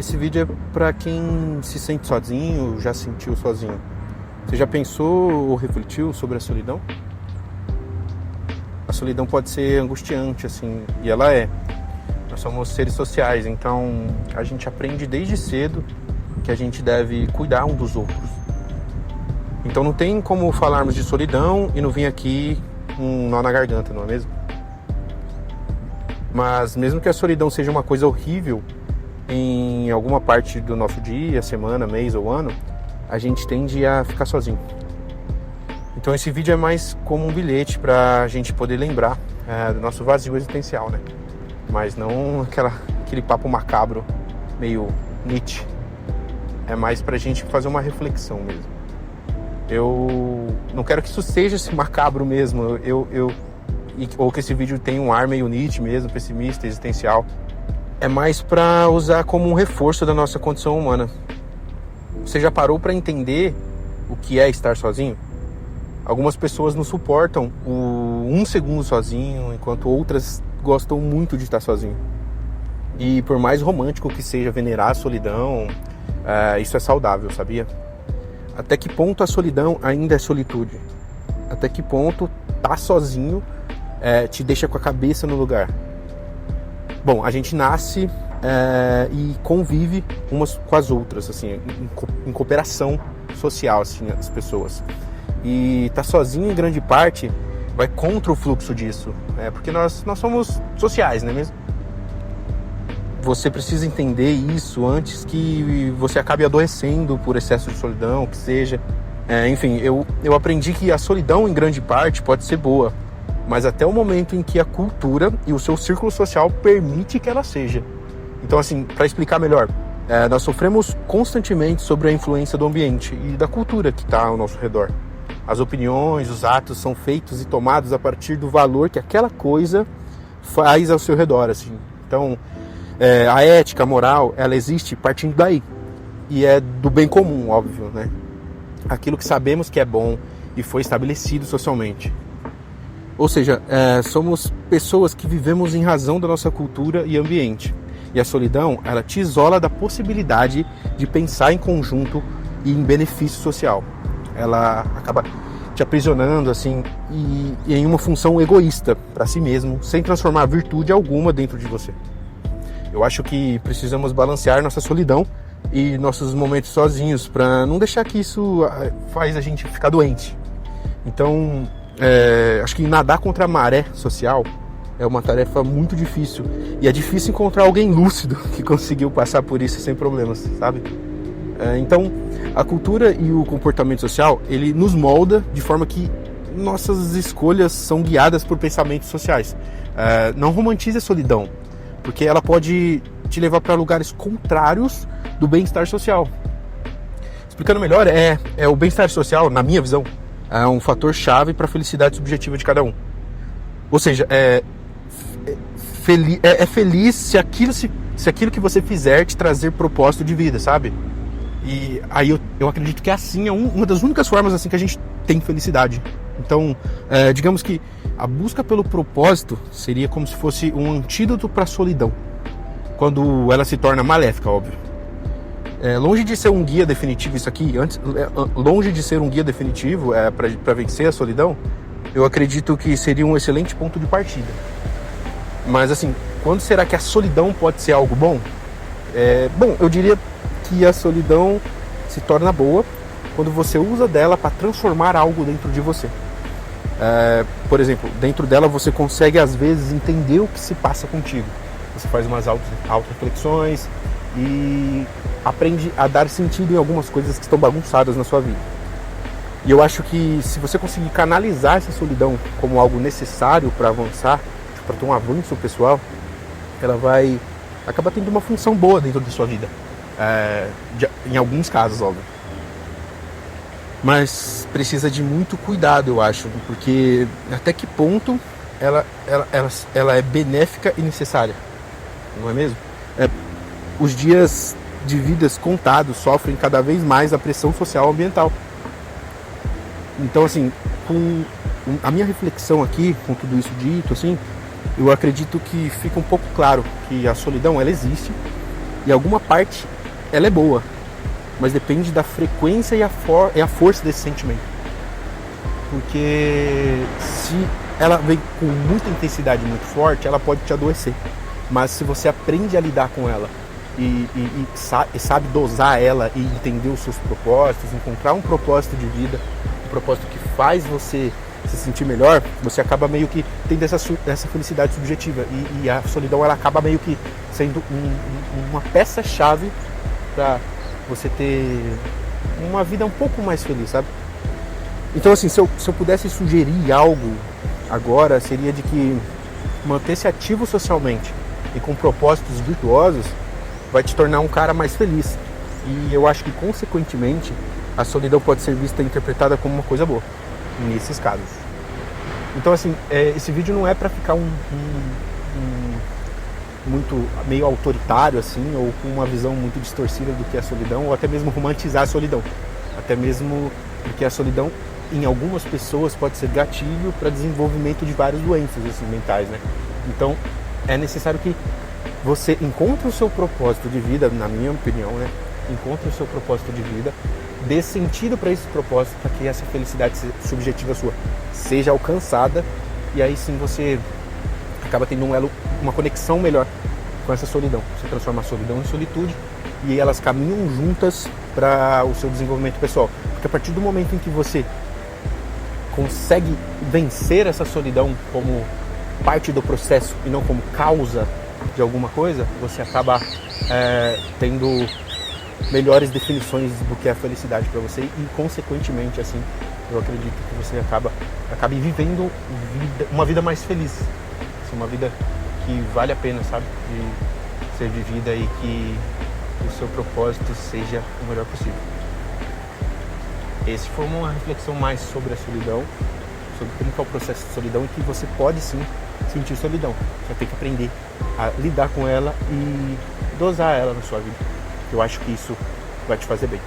Esse vídeo é para quem se sente sozinho, já se sentiu sozinho. Você já pensou ou refletiu sobre a solidão? A solidão pode ser angustiante, assim, e ela é. Nós somos seres sociais, então a gente aprende desde cedo que a gente deve cuidar um dos outros. Então não tem como falarmos de solidão e não vir aqui um nó na garganta, não é mesmo? Mas mesmo que a solidão seja uma coisa horrível, em alguma parte do nosso dia, semana, mês ou ano, a gente tende a ficar sozinho. Então esse vídeo é mais como um bilhete para a gente poder lembrar do nosso vazio existencial, né? Mas não aquele papo macabro, meio Nietzsche. É mais pra gente fazer uma reflexão mesmo. Eu não quero que isso seja esse macabro mesmo, ou que esse vídeo tenha um ar meio Nietzsche mesmo, pessimista, existencial. É mais pra usar como um reforço da nossa condição humana. Você já parou pra entender o que é estar sozinho? Algumas pessoas não suportam um segundo sozinho, enquanto outras gostam muito de estar sozinho. E por mais romântico que seja venerar a solidão, isso é saudável, sabia? Até que ponto a solidão ainda é solitude? Até que ponto estar sozinho te deixa com a cabeça no lugar? Bom, a gente nasce e convive umas com as outras, assim, em cooperação social, assim, as pessoas. E estar sozinho, em grande parte, vai contra o fluxo disso, porque nós somos sociais, não é mesmo? Você precisa entender isso antes que você acabe adoecendo por excesso de solidão, que seja. Enfim, eu aprendi que a solidão, em grande parte, pode ser boa, mas até o momento em que a cultura e o seu círculo social permite que ela seja. Então, assim, para explicar melhor, nós sofremos constantemente sobre a influência do ambiente e da cultura que está ao nosso redor. As opiniões, os atos são feitos e tomados a partir do valor que aquela coisa faz ao seu redor, assim. Então, a ética, a moral, ela existe partindo daí. E é do bem comum, óbvio, né? Aquilo que sabemos que é bom e foi estabelecido socialmente. Ou seja, somos pessoas que vivemos em razão da nossa cultura e ambiente. E a solidão, ela te isola da possibilidade de pensar em conjunto e em benefício social. Ela acaba te aprisionando, assim, e em uma função egoísta para si mesmo, sem transformar virtude alguma dentro de você. Eu acho que precisamos balancear nossa solidão e nossos momentos sozinhos para não deixar que isso faz a gente ficar doente. Então, acho que nadar contra a maré social é uma tarefa muito difícil. E é difícil encontrar alguém lúcido que conseguiu passar por isso sem problemas, sabe? Então, a cultura e o comportamento social, ele nos molda de forma que nossas escolhas são guiadas por pensamentos sociais. Não romantize a solidão, porque ela pode te levar para lugares contrários do bem-estar social. Explicando melhor, o bem-estar social, na minha visão, é um fator chave para a felicidade subjetiva de cada um. Ou seja, feliz se aquilo que você fizer te trazer propósito de vida, sabe? E aí eu acredito que assim é uma das únicas formas assim que a gente tem felicidade. Então, digamos que a busca pelo propósito seria como se fosse um antídoto para a solidão, quando ela se torna maléfica, óbvio. Longe de ser um guia definitivo isso aqui, longe de ser um guia definitivo para vencer a solidão, eu acredito que seria um excelente ponto de partida. Mas assim, quando será que a solidão pode ser algo bom? Bom, eu diria que a solidão se torna boa quando você usa dela para transformar algo dentro de você. Por exemplo, dentro dela você consegue às vezes entender o que se passa contigo. Você faz umas auto-reflexões e aprende a dar sentido em algumas coisas que estão bagunçadas na sua vida. E eu acho que se você conseguir canalizar essa solidão como algo necessário para avançar, para ter um avanço pessoal, ela vai acabar tendo uma função boa dentro da sua vida. Em alguns casos, óbvio. Mas precisa de muito cuidado, eu acho, porque até que ponto ela é benéfica e necessária, não é mesmo? Os dias de vidas contados sofrem cada vez mais a pressão social e ambiental. Então, assim, com a minha reflexão aqui, com tudo isso dito, assim, eu acredito que fica um pouco claro que a solidão, ela existe, E alguma parte ela é boa, mas depende da frequência e a força desse sentimento. Porque se ela vem com muita intensidade muito forte, ela pode te adoecer. Mas se você aprende a lidar com ela e sabe dosar ela e entender os seus propósitos, encontrar um propósito de vida, um propósito que faz você se sentir melhor, você acaba meio que tendo essa felicidade subjetiva. E a solidão, ela acaba meio que sendo uma peça-chave para você ter uma vida um pouco mais feliz, sabe? Então, assim, se eu pudesse sugerir algo agora, seria de que manter-se ativo socialmente e com propósitos virtuosos vai te tornar um cara mais feliz. E eu acho que, consequentemente, a solidão pode ser vista e interpretada como uma coisa boa nesses casos. Então, assim, esse vídeo não é para ficar muito meio autoritário, assim, ou com uma visão muito distorcida do que é a solidão, ou até mesmo romantizar a solidão. Até mesmo porque a solidão, em algumas pessoas, pode ser gatilho para desenvolvimento de várias doenças assim, mentais, né? Então, é necessário que você encontre o seu propósito de vida, na minha opinião, né? Encontre o seu propósito de vida, dê sentido para esse propósito, para que essa felicidade subjetiva sua seja alcançada, e aí sim você acaba tendo uma conexão melhor com essa solidão. Você transforma a solidão em solitude e elas caminham juntas para o seu desenvolvimento pessoal. Porque a partir do momento em que você consegue vencer essa solidão como parte do processo e não como causa de alguma coisa, você acaba tendo melhores definições do que é a felicidade para você e, consequentemente, assim, eu acredito que você acabe vivendo uma vida mais feliz, assim, uma vida que vale a pena, sabe, de ser vivida e que o seu propósito seja o melhor possível. Esse foi uma reflexão mais sobre a solidão, sobre como é o processo de solidão e que você pode sim sentir solidão. Você tem que aprender a lidar com ela e dosar ela na sua vida. Eu acho que isso vai te fazer bem.